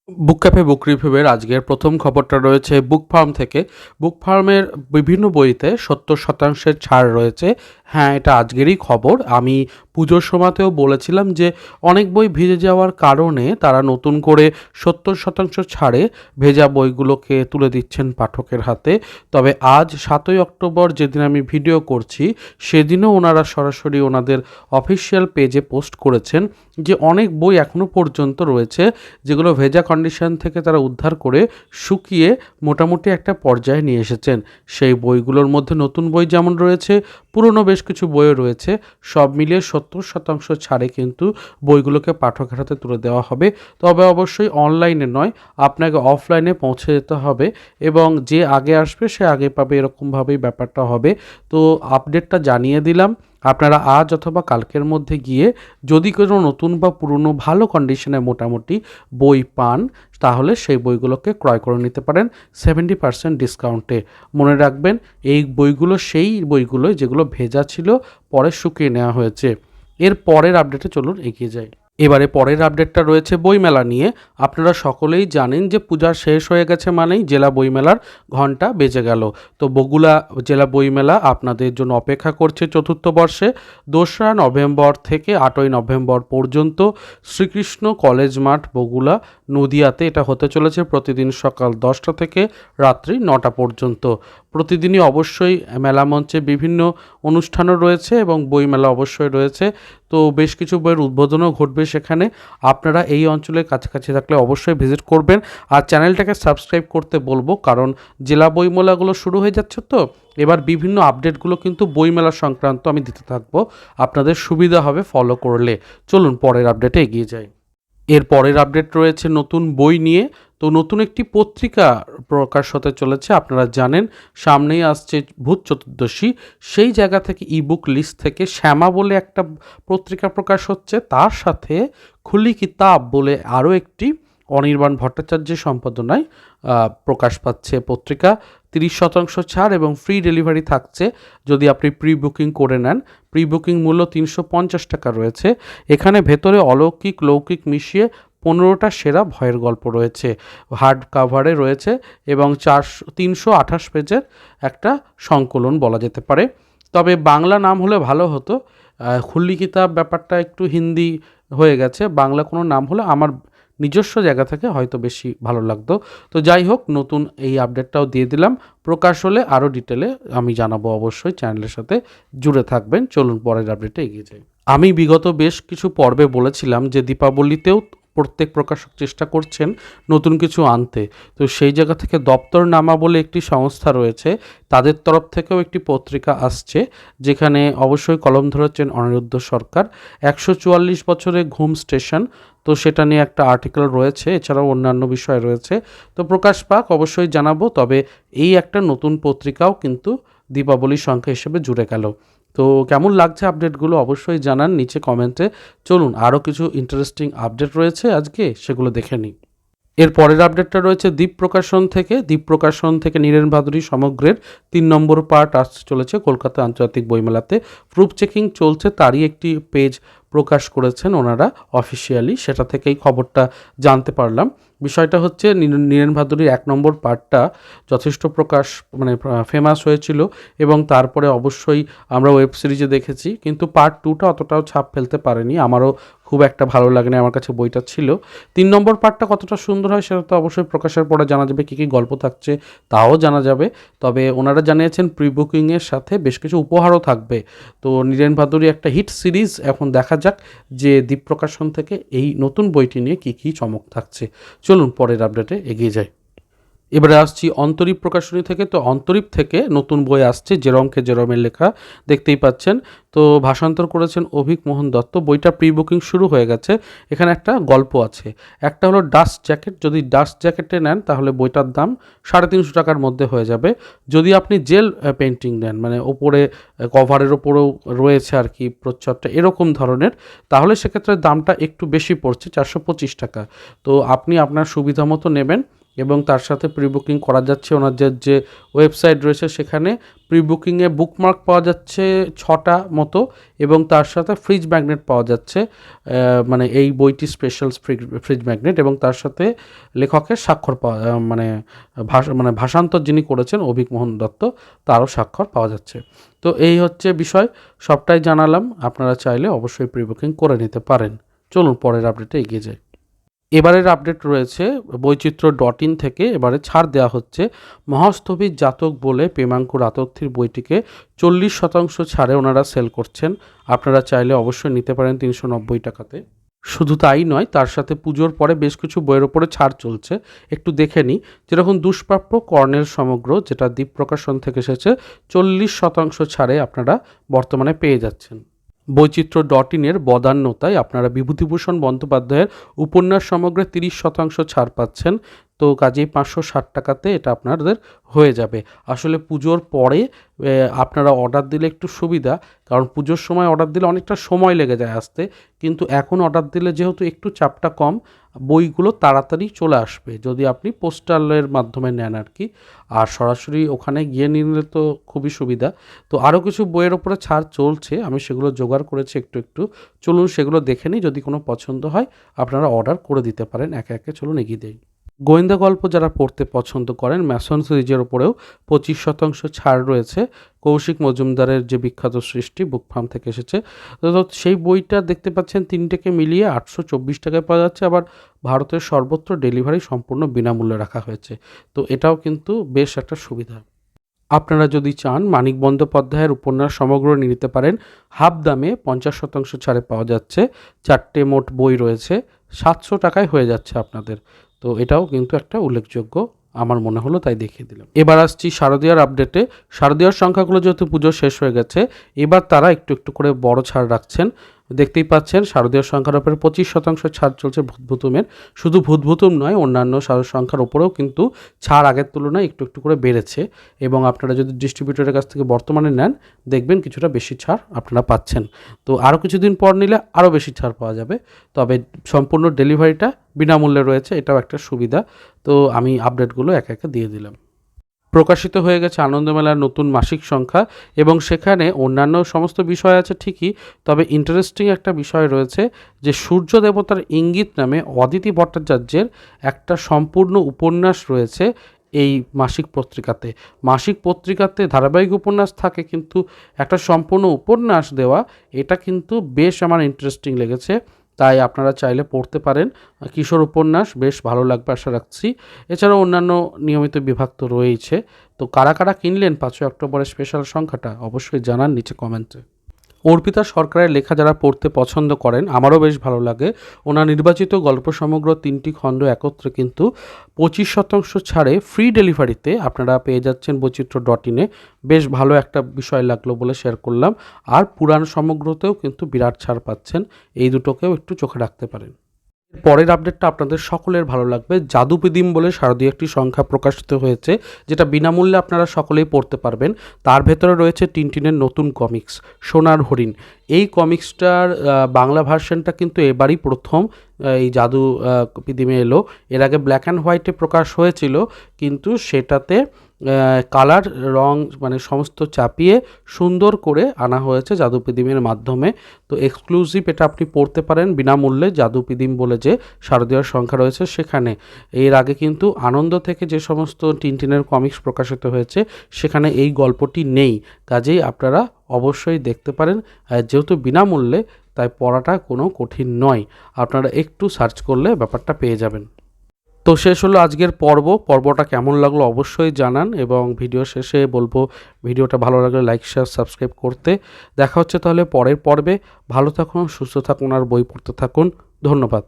বুক cafe বুক রিভিউয়ের আজকের প্রথম খবরটা রয়েছে বুক ফার্ম থেকে। বুক ফার্মের বিভিন্ন বইতে ৭০% ছাড় রয়েছে। হ্যাঁ, এটা আজকেরই খবর। আমি পুজোর সময়তেও বলেছিলাম যে অনেক বই ভিজে যাওয়ার কারণে তারা নতুন করে ৭০% ছাড়ে ভেজা বইগুলোকে তুলে দিচ্ছেন পাঠকের হাতে। তবে আজ ৭ই অক্টোবর যেদিন আমি ভিডিও করছি, সেদিনও ওনারা সরাসরি ওনাদের অফিসিয়াল পেজে পোস্ট করেছেন যে অনেক বই এখনও পর্যন্ত রয়েছে যেগুলো ভেজা কন্ডিশন থেকে তারা উদ্ধার করে শুকিয়ে মোটামুটি একটা পর্যায়ে নিয়ে এসেছেন। সেই বইগুলোর মধ্যে নতুন বই যেমন রয়েছে, পুরনো বেশ কিছু বইও রয়েছে। সব মিলিয়ে ৭০% ছাড়ে কিন্তু বইগুলোকে পাঠকের হাতে তুলে দেওয়া হবে। তবে অবশ্যই অনলাইনে নয়, আপনাকে অফলাইনে পৌঁছে যেতে হবে এবং যে আগে আসবে সে আগে পাবে, এরকমভাবেই ব্যাপারটা হবে। তো আপডেটটা জানিয়ে দিলাম। আপনারা আজ অথবা কালকের মধ্যে গিয়ে যদি কোনো নতুন বা পুরনো ভালো কন্ডিশনে মোটামুটি বই পান, তাহলে সেই বইগুলোকে ক্রয় করে নিতে পারেন 70% ডিসকাউন্টে। মনে রাখবেন, এই বইগুলো সেই বইগুলো যেগুলো ভেজা ছিল, পরে শুকিয়ে নেওয়া হয়েছে। এর পরের আপডেটে চলুন এগিয়ে যাই। এবারে পরের আপডেটটা রয়েছে বইমেলা নিয়ে। আপনারা সকলেই জানেন যে পূজা শেষ হয়ে গেছে মানেই জেলা বইমেলার ঘন্টা বেজে গেল। তো বগুড়া জেলা বইমেলা আপনাদের জন্য অপেক্ষা করছে চতুর্থ বর্ষে। ২রা নভেম্বর থেকে ৮ই নভেম্বর পর্যন্ত শ্রীকৃষ্ণ কলেজ মাঠ বগুড়া নদিয়াতে এটা হতে চলেছে প্রতিদিন সকাল ১০টা থেকে রাত্রি ৯টা পর্যন্ত। প্রতিদিনই অবশ্যই মেলা মঞ্চে বিভিন্ন অনুষ্ঠানও রয়েছে এবং বইমেলা অবশ্যই রয়েছে। তো বেশ কিছু বইয়ের উদ্বোধনও ঘটবে সেখানে। আপনারা এই অঞ্চলের কাছাকাছি থাকলে অবশ্যই ভিজিট করবেন। আর চ্যানেলটাকে সাবস্ক্রাইব করতে বলবো, কারণ জেলা বইমেলাগুলো শুরু হয়ে যাচ্ছে তো এবার বিভিন্ন আপডেটগুলো কিন্তু বইমেলা সংক্রান্ত আমি দিতে থাকবো। আপনাদের সুবিধা হবে ফলো করলে। চলুন পরের আপডেটে এগিয়ে যাই। এর পরের আপডেট রয়েছে নতুন বই নিয়ে। তো নতুন একটি পত্রিকা প্রকাশ হতে চলেছে। আপনারা জানেন সামনেই আসছে ভূত চতুর্দশী। সেই জায়গা থেকে ইবুক লিস্ট থেকে শ্যামা বলে একটা পত্রিকা প্রকাশ হচ্ছে, তার সাথে খুলি কিতাব বলে আরও একটি অনির্বাণ ভট্টাচার্যের সম্পাদনায় প্রকাশ পাচ্ছে পত্রিকা। ৩০% ছাড় এবং ফ্রি ডেলিভারি থাকছে যদি আপনি প্রি বুকিং করে নেন। প্রি বুকিং মূল্য ৩৫০ টাকা রয়েছে। এখানে ভেতরে অলৌকিক লৌকিক মিশিয়ে 15টা সেরা ভয়ের গল্প রয়েছে। হার্ড কাভারে রয়েছে এবং ৩28 পেজের একটা সংকলন বলা যেতে পারে। তবে বাংলা নাম হলে ভালো হতো। খুল্লি কিতাব ব্যাপারটা একটু হিন্দি হয়ে গেছে, বাংলা কোনো নাম হলে আমার নিজস্ব জায়গা থেকে হয়তো বেশি ভালো লাগতো। তো যাই হোক, নতুন এই আপডেটটাও দিয়ে দিলাম। প্রকাশ হলে আরও ডিটেলে আমি জানাবো, অবশ্যই চ্যানেলের সাথে জুড়ে থাকবেন। চলুন পরের আপডেটে এগিয়ে যাই। আমি বিগত বেশ কিছু পর্বে বলেছিলাম যে দীপাবলিতেও প্রত্যেক প্রকাশক চেষ্টা করছেন নতুন কিছু আনতে। তো সেই জায়গা থেকে দপ্তরনামা বলে একটি সংস্থা রয়েছে, তাদের তরফ থেকেও একটি পত্রিকা আসছে যেখানে অবশ্যই কলম ধরেছেন অনিরুদ্ধ সরকার। ১৪৪ বছরে ঘুম স্টেশন, তো সেটা নিয়ে একটা আর্টিকেল রয়েছে, এছাড়াও অন্যান্য বিষয় রয়েছে। তো প্রকাশ পাক অবশ্যই জানাবো। তবে এই একটা নতুন পত্রিকাও কিন্তু দীপাবলির সংখ্যা হিসেবে জুড়ে গেল। তো কেমন লাগছে আপডেটগুলো অবশ্যই জানান নিচে কমেন্টে। চলুন আরও কিছু ইন্টারেস্টিং আপডেট রয়েছে আজকে, সেগুলো দেখে নিই। এর পরের আপডেটটা রয়েছে দ্বীপ প্রকাশন থেকে। দ্বীপ প্রকাশন থেকে নীরেন ভাদুরী সমগ্রের ৩ নম্বর পার্ট আসতে চলেছে কলকাতা আন্তর্জাতিক বইমেলাতে। প্রুফ চেকিং চলছে, তারই একটি পেজ প্রকাশ করেছেন ওনারা অফিসিয়ালি, সেটা থেকেই খবরটা জানতে পারলাম। বিষয়টা হচ্ছে নীরেন ভাদুরীর ১ নম্বর পার্টটা যথেষ্ট ফেমাস হয়েছিল এবং তারপরে অবশ্যই আমরা ওয়েব সিরিজে দেখেছি, কিন্তু পার্ট 2টা অতটাও ছাপ ফেলতে পারেনি। আমারও খুব একটা ভালো লাগেনি, আমার কাছে বইটা ছিল। ৩ নম্বর পার্টটা কতটা সুন্দর হয় সেটা তো অবশ্যই প্রকাশের পরে জানা যাবে, কী কী গল্প থাকছে তাও জানা যাবে। তবে ওনারা জানিয়েছেন প্রি বুকিংয়ের সাথে বেশ কিছু উপহারও থাকবে। তো নীরেন ভাদুরী একটা হিট সিরিজ, এখন দেখা যাক যে দ্বীপ প্রকাশন থেকে এই নতুন বইটি নিয়ে কী কী চমক থাকছে। চলুন পরের আপডেটে এগিয়ে যাই। এবারে আসছি অন্তরীপ প্রকাশনী থেকে। তো অন্তরীপ থেকে নতুন বই আসছে জেরমকে জেরমের লেখা, দেখতেই পাচ্ছেন। তো ভাষান্তর করেছেন অভিক মোহন দত্ত। বইটা প্রি বুকিং শুরু হয়ে গেছে। এখানে একটা গল্প আছে, একটা হলো ডাস্ট জ্যাকেট। যদি ডাস্ট জ্যাকেটে নেন তাহলে বইটার দাম ৩৫০ টাকার মধ্যে হয়ে যাবে। যদি আপনি জেল পেন্টিং নেন, মানে ওপরে কভারের ওপরেও রয়েছে আর কি প্রচ্ছদটা এরকম ধরনের, তাহলে সেক্ষেত্রে দামটা একটু বেশি পড়ছে, ৪২৫ টাকা। তো আপনি আপনার সুবিধা মতো নেবেন। এবং তার সাথে প্রি বুকিং করা যাচ্ছে। ওনাদের যে ওয়েবসাইট রয়েছে সেখানে প্রি বুকিংয়ে বুকমার্ক পাওয়া যাচ্ছে 6টা মতো, এবং তার সাথে ফ্রিজ ম্যাগনেট পাওয়া যাচ্ছে, মানে এই বইটি স্পেশাল ফ্রিজ ম্যাগনেট, এবং তার সাথে লেখকের স্বাক্ষর পাওয়া, মানে ভাষান্তর যিনি করেছেন অভিক মোহন দত্ত, তারও স্বাক্ষর পাওয়া যাচ্ছে। তো এই হচ্ছে বিষয়, সবটাই জানালাম। আপনারা চাইলে অবশ্যই প্রি বুকিং করে নিতে পারেন। চলুন পরের আপডেটে এগিয়ে যাই। এবারের আপডেট রয়েছে বৈচিত্র্য.in থেকে। এবারে ছাড় দেওয়া হচ্ছে মহাস্থবির জাতক বলে প্রেমাঙ্কুর আতর্থীর বইটিকে 40% ছাড়ে ওনারা সেল করছেন। আপনারা চাইলে অবশ্যই নিতে পারেন 390 টাকাতে। শুধু তাই নয়, তার সাথে পুজোর পরে বেশ কিছু বইয়ের ওপরে ছাড় চলছে, একটু দেখে নিই। যেরকম দুষ্প্রাপ্য কর্ণের সমগ্র, যেটা দ্বীপ প্রকাশন থেকে এসেছে, 40% ছাড়ে আপনারা বর্তমানে পেয়ে যাচ্ছেন। বৈচিত্র্য.in বদান্যতায় আপনারা বিভূতিভূষণ বন্দ্যোপাধ্যায়ের উপন্যাস সমগ্রে 30% ছাড় পাচ্ছেন। তো কাজেই 560 টাকাতে এটা আপনাদের হয়ে যাবে। আসলে পুজোর পরে আপনারা অর্ডার দিলে একটু সুবিধা, কারণ পুজোর সময় অর্ডার দিলে অনেকটা সময় লেগে যায় আসতে, কিন্তু এখন অর্ডার দিলে যেহেতু একটু চাপটা কম, বইগুলো তাড়াতাড়ি চলে আসবে যদি আপনি পোস্টালের মাধ্যমে নেন আর কি। আর সরাসরি ওখানে গিয়ে নিলে তো খুবই সুবিধা। তো আরও কিছু বইয়ের ওপরে ছাড় চলছে, আমি সেগুলো জোগাড় করেছি একটু। চলুন সেগুলো দেখে নিই, যদি কোনো পছন্দ হয় আপনারা অর্ডার করে দিতে পারেন। একে একে চলুন এগিয়ে দিই। গোয়েন্দা গল্প যারা পড়তে পছন্দ করেন, ম্যাসন সিরিজের ওপরেও 25% ছাড় রয়েছে। কৌশিক মজুমদারের যে বিখ্যাত সৃষ্টি, বুক ফার্ম থেকে এসেছে। তো সেই বইটা দেখতে পাচ্ছেন 3টেকে মিলিয়ে 824 টাকায় পাওয়া যাচ্ছে। আবার ভারতের সর্বত্র ডেলিভারি সম্পূর্ণ বিনামূল্যে রাখা হয়েছে। তো এটাও কিন্তু বেশ একটা সুবিধা। আপনারা যদি চান মানিক বন্দ্যোপাধ্যায়ের উপন্যাস সমগ্র নিতে পারেন, হাফ দামে 50% ছাড়ে পাওয়া যাচ্ছে। 4টে মোট বই রয়েছে, 700 টাকায় হয়ে যাচ্ছে আপনাদের। তো এটাও কিন্তু একটা উল্লেখযোগ্য আমার মনে হলো, তাই দেখিয়ে দিলাম। এবার আসছি শারদীয়ার আপডেটে। শারদীয়ার সংখ্যাগুলো যেহেতু পুজো শেষ হয়ে গেছে, এবার তারা একটু করে বড় ছাড় রাখছেন। দেখতেই পাচ্ছেন শারদীয় সংখ্যার উপরে 25% ছাড় চলছে ভূতভূতুমের। শুধু ভূতভূতুম নয়, অন্যান্য সংখ্যার উপরেও কিন্তু ছাড় আগের তুলনায় একটু করে বেড়েছে, এবং আপনারা যদি ডিস্ট্রিবিউটরের কাছ থেকে বর্তমানে নেন, দেখবেন কিছুটা বেশি ছাড় আপনারা পাচ্ছেন। তো আরও কিছুদিন পর নিলে আরও বেশি ছাড় পাওয়া যাবে, তবে সম্পূর্ণ ডেলিভারিটা বিনামূল্যে রয়েছে, এটাও একটা সুবিধা। তো আমি আপডেটগুলো একে একে দিয়ে দিলাম। প্রকাশিত হয়ে গেছে আনন্দমেলার নতুন মাসিক সংখ্যা, এবং সেখানে অন্যান্য সমস্ত বিষয় আছে ঠিকই, তবে ইন্টারেস্টিং একটা বিষয় রয়েছে যে সূর্য দেবতার ইঙ্গিত নামে অদিতি ভট্টাচার্যের একটা সম্পূর্ণ উপন্যাস রয়েছে এই মাসিক পত্রিকাতে। মাসিক পত্রিকাতে ধারাবাহিক উপন্যাস থাকে, কিন্তু একটা সম্পূর্ণ উপন্যাস দেওয়া, এটা কিন্তু বেশ আমার ইন্টারেস্টিং লেগেছে। তাই আপনারা চাইলে পড়তে পারেন। কিশোর উপন্যাস, বেশ ভালো লাগবে আশা রাখছি। এছাড়াও অন্যান্য নিয়মিত বিভাগ তো রয়েছে। তো কারা কিনলেন 5 অক্টোবরের স্পেশাল সংখ্যাটা অবশ্যই জানান নিচে কমেন্টে। অর্পিতা সরকারের লেখা যারা পড়তে পছন্দ করেন, আমারও বেশ ভালো লাগে। ওনার নির্বাচিত গল্প সমগ্র 3টি খণ্ড একত্রে কিন্তু 25% ছাড়ে ফ্রি ডেলিভারিতে আপনারা পেয়ে যাচ্ছেন বৈচিত্র্য.in। বেশ ভালো একটা বিষয় লাগলো বলে শেয়ার করলাম। আর পুরাণ সমগ্রতেও কিন্তু বিরাট ছাড় পাচ্ছেন, এই দুটোকেও একটু চোখে রাখতে পারেন। পরের আপডেটটা আপনাদের সকলের ভালো লাগবে। জাদুপিদিম বলে শারদীয় একটি সংখ্যা প্রকাশিত হয়েছে, যেটা বিনামূল্যে আপনারা সকলেই পড়তে পারবেন। তার ভেতরে রয়েছে টিনটিনের নতুন কমিক্স সোনার হরিণ। এই কমিক্সটার বাংলা ভার্সনটা কিন্তু এবারই প্রথম এই জাদু পিদিমে এলো। এর আগে ব্ল্যাক অ্যান্ড হোয়াইটে প্রকাশ হয়েছিল, কিন্তু সেটাতে কালার রং মানে সমস্ত চাপিয়ে সুন্দর করে আনা হয়েছে জাদুপিদিমের মাধ্যমে। তো এক্সক্লুসিভ এটা আপনি পড়তে পারেন বিনামূল্যে। জাদুপিদিম বলে যে শারদীয়ার সংখ্যা রয়েছে সেখানে। এর আগে কিন্তু আনন্দ থেকে যে সমস্ত টিনটিনের কমিক্স প্রকাশিত হয়েছে সেখানে এই গল্পটি নেই, কাজেই আপনারা অবশ্যই দেখতে পারেন। যেহেতু বিনামূল্যে, তাই পড়াটা কোনো কঠিন নয়, আপনারা একটু সার্চ করলে ব্যাপারটা পেয়ে যাবেন। তো শেষ হলো আজকের পর্বটা কেমন লাগলো অবশ্যই জানান, এবং ভিডিও শেষে বলবো ভিডিওটা ভালো লাগলে লাইক শেয়ার সাবস্ক্রাইব করতে। দেখা হচ্ছে তাহলে পরের পর্বে। ভালো থাকুন, সুস্থ থাকুন, আর বই পড়তে থাকুন। ধন্যবাদ।